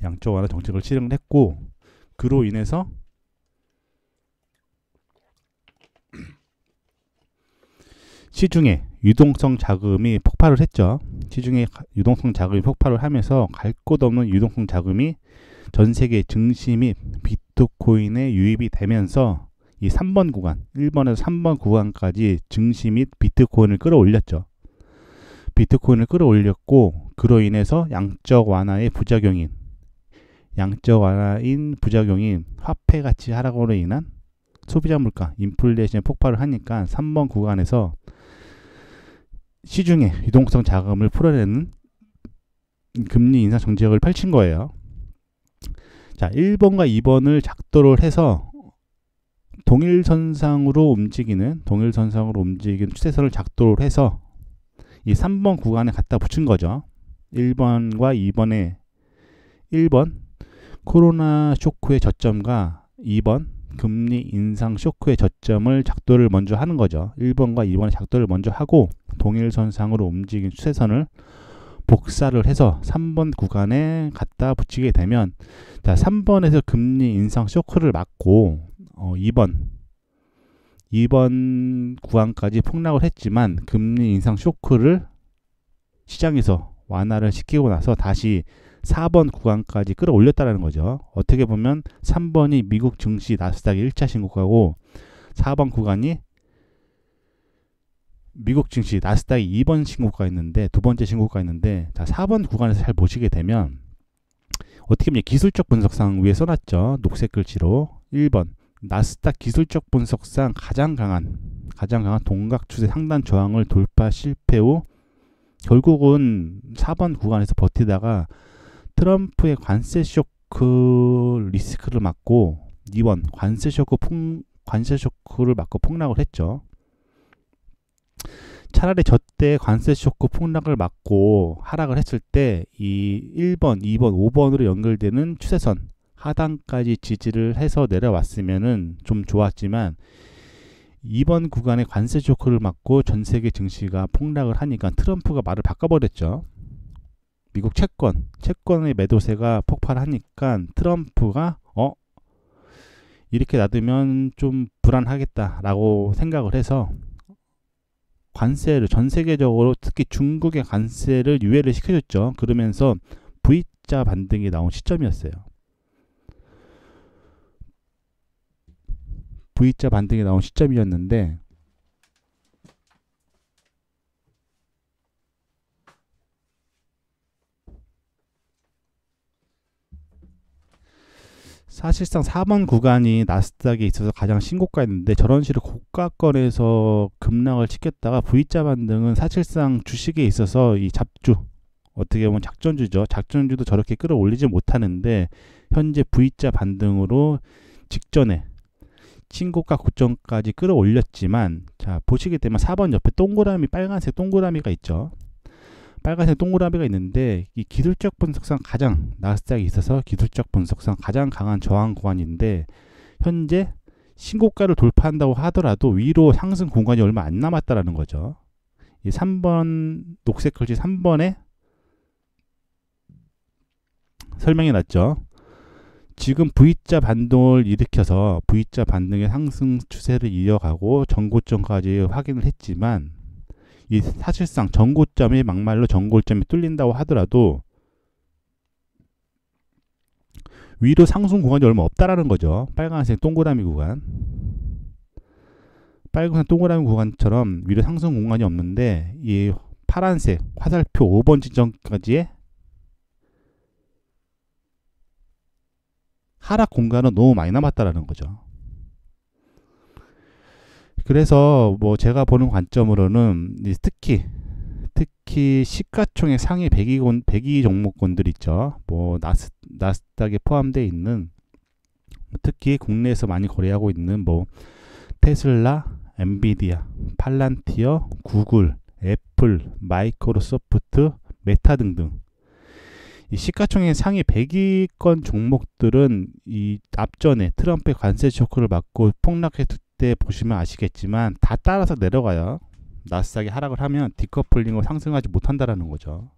양적 완화 정책을 실행을 했고, 그로 인해서 시중에 유동성 자금이 폭발을 했죠. 시중에 유동성 자금이 폭발을 하면서 갈 곳 없는 유동성 자금이 전 세계 증시 및 비트코인에 유입이 되면서 이 3번 구간, 1번에서 3번 구간까지 증시 및 비트코인을 끌어올렸죠. 비트코인을 끌어올렸고, 그로 인해서 양적 완화인 화폐 가치 하락으로 인한 소비자 물가, 인플레이션이 폭발을 하니까 3번 구간에서 시중에 유동성 자금을 풀어내는 금리 인상 정책을 펼친 거예요. 자, 1번과 2번을 작도를 해서 동일선상으로 움직이는 추세선을 작도를 해서 이 3번 구간에 갖다 붙인 거죠. 1번과 2번에 1번 코로나 쇼크의 저점과 2번 금리 인상 쇼크의 저점을 작도를 먼저 하는 거죠. 1번과 2번의 작도를 먼저 하고 동일선상으로 움직이는 추세선을 복사를 해서 3번 구간에 갖다 붙이게 되면, 자, 3번에서 금리 인상 쇼크를 맞고 2번 구간까지 폭락을 했지만 금리 인상 쇼크를 시장에서 완화를 시키고 나서 다시 4번 구간까지 끌어올렸다는 거죠. 어떻게 보면 3번이 미국 증시 나스닥의 1차 신고가고 4번 구간이 미국 증시 나스닥이 2번 신고가 있는데, 두 번째 신고가 있는데, 자, 4번 구간에서 잘 보시게 되면 어떻게 보면 기술적 분석상 위에 써놨죠. 녹색 글씨로 1번 나스닥 기술적 분석상 가장 강한 동각 추세 상단 저항을 돌파 실패 후 결국은 4번 구간에서 버티다가 트럼프의 관세 쇼크 리스크를 맞고 2번 관세 쇼크를 맞고 폭락을 했죠. 차라리 저때 관세 쇼크 폭락을 맞고 하락을 했을 때 이 1번, 2번, 5번으로 연결되는 추세선 하단까지 지지를 해서 내려왔으면은 좀 좋았지만 2번 구간에 관세 쇼크를 맞고 전 세계 증시가 폭락을 하니까 트럼프가 말을 바꿔버렸죠. 미국 채권의 매도세가 폭발하니까 트럼프가 이렇게 놔두면 좀 불안하겠다라고 생각을 해서 관세를 전 세계적으로 특히 중국의 관세를 유예를 시켜줬죠. 그러면서 V자 반등이 나온 시점이었어요. V자 반등이 나온 시점이었는데 사실상 4번 구간이 나스닥에 있어서 가장 신고가였는데 저런 식으로 고가권에서 급락을 시켰다가 V자 반등은 사실상 주식에 있어서 이 잡주, 어떻게 보면 작전주죠. 작전주도 저렇게 끌어올리지 못하는데 현재 V자 반등으로 직전에 신고가 고점까지 끌어올렸지만, 자, 보시게 되면 4번 옆에 빨간색 동그라미가 있죠. 빨간색 동그라미가 있는데 이 기술적 분석상 나스닥에 있어서 기술적 분석상 가장 강한 저항 구간인데 현재 신고가를 돌파한다고 하더라도 위로 상승 공간이 얼마 안 남았다라는 거죠. 이 3번 녹색 글씨 3번에 설명이 났죠. 지금 V자 반등을 일으켜서 V자 반등의 상승 추세를 이어가고 전고점까지 확인을 했지만 이 사실상 전고점이 막말로 전고점이 뚫린다고 하더라도 위로 상승 구간이 얼마 없다라는 거죠. 빨간색 동그라미 구간처럼 위로 상승 공간이 없는데 이 파란색 화살표 5번 지점까지의 하락 공간은 너무 많이 남았다라는 거죠. 그래서 뭐 제가 보는 관점으로는 특히 시가총액 상위 100위 종목군들 있죠. 뭐 나스닥에 포함되어 있는 특히 국내에서 많이 거래하고 있는 뭐 테슬라, 엔비디아, 팔란티어, 구글, 애플, 마이크로소프트, 메타 등등 이 시가총액 상위 100위권 종목들은 이 앞전에 트럼프의 관세 쇼크를 맞고 폭락했을 때 보시면 아시겠지만 다 따라서 내려가요. 나스닥이 하락을 하면 디커플링으로 상승하지 못한다라는 거죠.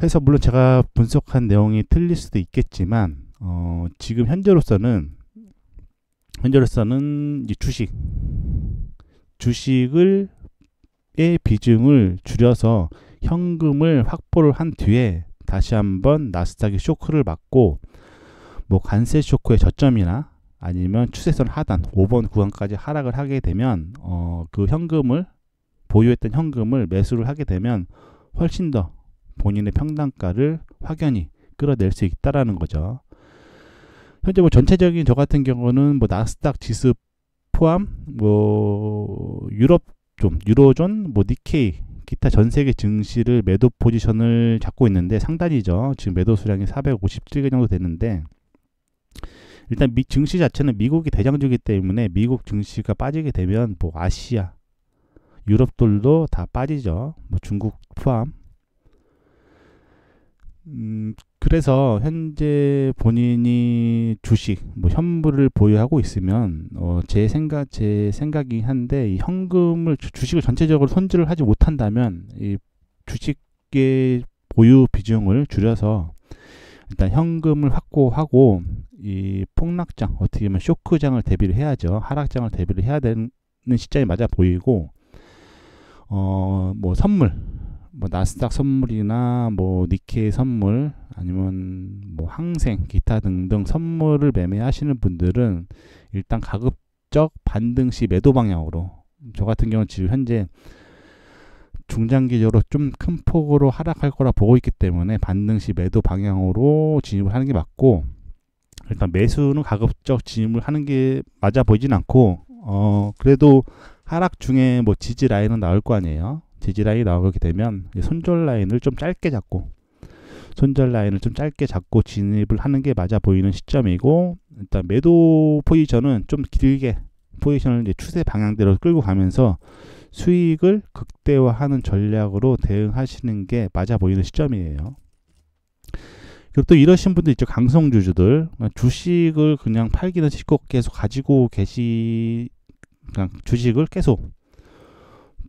해서 물론 제가 분석한 내용이 틀릴 수도 있겠지만 지금 현재로서는 이 주식을 의 비중을 줄여서 현금을 확보를 한 뒤에 다시 한번 나스닥이 쇼크를 맞고 뭐 관세 쇼크의 저점이나 아니면 추세선 하단 5번 구간까지 하락을 하게 되면 그 현금을 보유했던 현금을 매수를 하게 되면 훨씬 더 본인의 평단가를 확연히 끌어낼 수 있다라는 거죠. 현재 뭐 전체적인 저 같은 경우는 뭐 나스닥 지수 포함 뭐 유로존, 뭐 니케이, 기타 전 세계 증시를 매도 포지션을 잡고 있는데 상단이죠. 지금 매도 수량이 457개 정도 되는데 일단 증시 자체는 미국이 대장주이기 때문에 미국 증시가 빠지게 되면 뭐 아시아, 유럽들도 다 빠지죠. 뭐 중국 포함. 그래서 현재 본인이 주식, 뭐 현물을 보유하고 있으면 제 생각이 한데 이 현금을 주식을 전체적으로 손질을 하지 못한다면 이 주식의 보유 비중을 줄여서 일단 현금을 확보하고 이 폭락장, 어떻게 보면 쇼크장을 대비를 해야죠. 하락장을 대비를 해야 되는 시점이 맞아 보이고 뭐 선물, 뭐 나스닥 선물이나 뭐 니케이 선물 아니면 뭐 항생 기타 등등 선물을 매매하시는 분들은 일단 가급적 반등 시 매도 방향으로, 저 같은 경우는 지금 현재 중장기적으로 좀 큰 폭으로 하락할 거라 보고 있기 때문에 반등 시 매도 방향으로 진입을 하는 게 맞고, 일단 매수는 가급적 진입을 하는 게 맞아 보이진 않고 그래도 하락 중에 뭐 지지 라인은 나올 거 아니에요. 지지 라인이 나오게 되면 손절 라인을 좀 짧게 잡고 진입을 하는 게 맞아 보이는 시점이고, 일단 매도 포지션은 좀 길게 포지션을 이제 추세 방향대로 끌고 가면서 수익을 극대화하는 전략으로 대응하시는 게 맞아 보이는 시점이에요. 그리고 또 이러신 분들 있죠. 강성주주들, 주식을 그냥 팔기는 싫고 계속 가지고 그냥 주식을 계속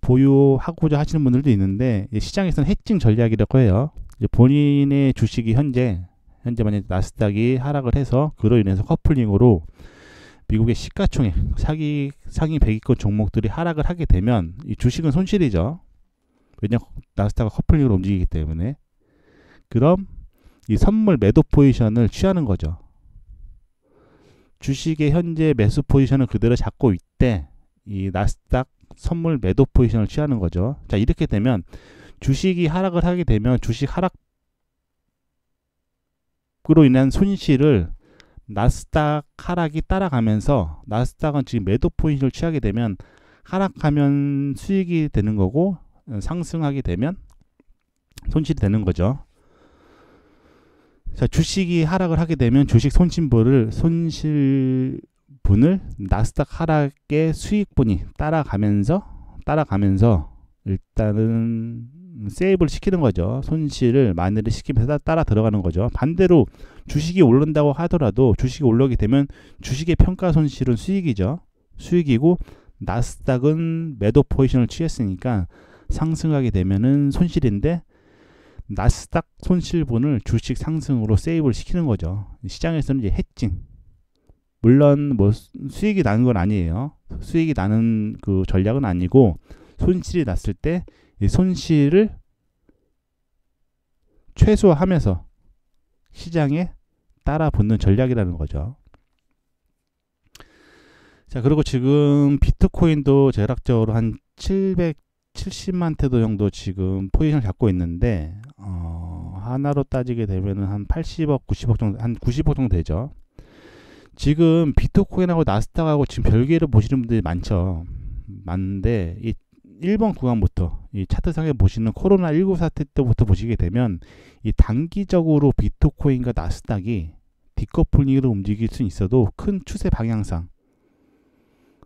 보유하고자 하시는 분들도 있는데, 시장에서는 해칭 전략이라고 해요. 본인의 주식이 현재 만약에 나스닥이 하락을 해서 그로 인해서 커플링으로 미국의 시가총액 상위 100위권 종목들이 하락을 하게 되면 이 주식은 손실이죠. 왜냐하면 나스닥은 커플링으로 움직이기 때문에. 그럼 이 선물 매도 포지션을 취하는 거죠. 주식의 현재 매수 포지션을 그대로 잡고 있대 이 나스닥 선물 매도 포지션을 취하는 거죠. 자, 이렇게 되면 주식이 하락을 하게 되면 주식 하락으로 인한 손실을 나스닥 하락이 따라가면서, 나스닥은 지금 매도 포지션을 취하게 되면 하락하면 수익이 되는 거고 상승하게 되면 손실이 되는 거죠. 자, 주식이 하락을 하게 되면 주식 손실분을 나스닥 하락의 수익분이 따라가면서 일단은 세이브를 시키는 거죠. 손실을 만회를 시키면서 따라 들어가는 거죠. 반대로 주식이 오른다고 하더라도 주식이 올라오게 되면 주식의 평가 손실은 수익이고 나스닥은 매도 포지션을 취했으니까 상승하게 되면은 손실인데 나스닥 손실분을 주식 상승으로 세이브를 시키는 거죠. 시장에서는 이제 해칭, 물론 뭐 수익이 나는 건 아니에요. 수익이 나는 그 전략은 아니고 손실이 났을 때 이 손실을 최소화하면서 시장에 따라 붙는 전략이라는 거죠. 자, 그리고 지금 비트코인도 대략적으로 한 770만 테더 정도 지금 포지션을 잡고 있는데 하나로 따지게 되면은 한 80억, 90억 정도, 한 90억 정도 되죠. 지금 비트코인하고 나스닥하고 지금 별개로 보시는 분들이 많은데 이 1번 구간부터 이 차트상에 보시는 코로나19 사태 때부터 보시게 되면 이 단기적으로 비트코인과 나스닥이 디커플링으로 움직일 수 있어도 큰 추세 방향상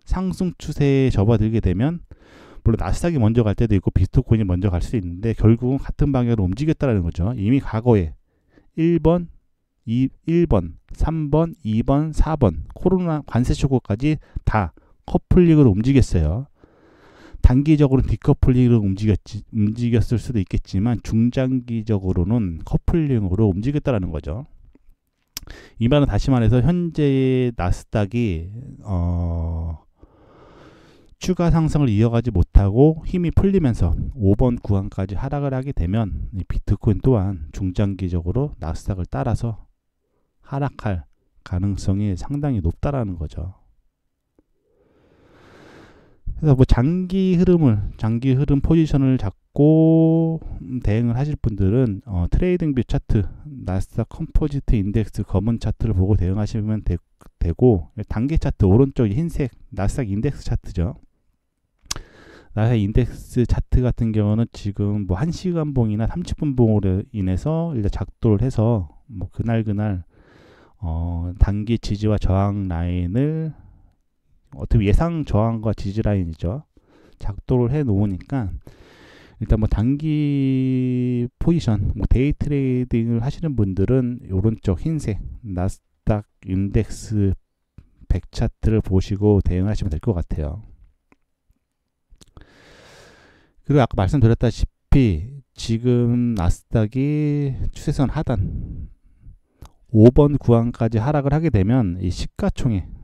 상승 추세에 접어들게 되면, 물론 나스닥이 먼저 갈 때도 있고 비트코인이 먼저 갈 수 있는데 결국은 같은 방향으로 움직였다는 거죠. 이미 과거에 1번, 3번, 2번, 4번 코로나 관세 쇼크까지 다 커플링으로 움직였어요. 단기적으로는 디커플링으로 움직였을 수도 있겠지만 중장기적으로는 커플링으로 움직였다라는 거죠. 이 말은 다시 말해서 현재 나스닥이 추가 상승을 이어가지 못하고 힘이 풀리면서 5번 구간까지 하락을 하게 되면 비트코인 또한 중장기적으로 나스닥을 따라서 하락할 가능성이 상당히 높다라는 거죠. 그래서 뭐 장기 흐름 포지션을 잡고 대응을 하실 분들은 트레이딩 뷰 차트, 나스닥 컴포지트 인덱스 검은 차트를 보고 대응하시면 되고, 단기 차트 오른쪽 흰색 나스닥 인덱스 차트죠. 나스닥 인덱스 차트 같은 경우는 지금 뭐 1시간 봉이나 30분 봉으로 인해서 일단 작동을 해서 뭐 그날 단기 지지와 저항 라인을 어떻게 예상 저항과 지지 라인이죠. 작동을 해 놓으니까 일단 뭐 단기 포지션, 뭐 데이 트레이딩을 하시는 분들은 오른쪽 흰색 나스닥 인덱스 100 차트를 보시고 대응하시면 될 것 같아요. 그리고 아까 말씀드렸다시피 지금 나스닥이 추세선 하단 5번 구간까지 하락을 하게 되면 이 시가총액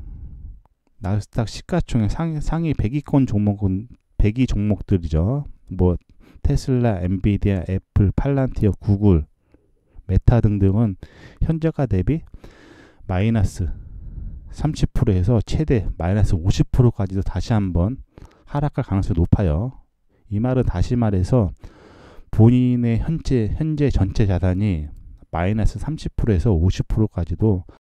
나스닥 시가총액 상위 100위권 종목은 100위 종목들이죠. 뭐 테슬라, 엔비디아, 애플, 팔란티어, 구글, 메타 등등은 현저가 대비 마이너스 30%에서 최대 마이너스 50%까지도 다시 한번 하락할 가능성이 높아요. 이 말은 다시 말해서 본인의 현재 전체 자산이 마이너스 30%에서 50%까지도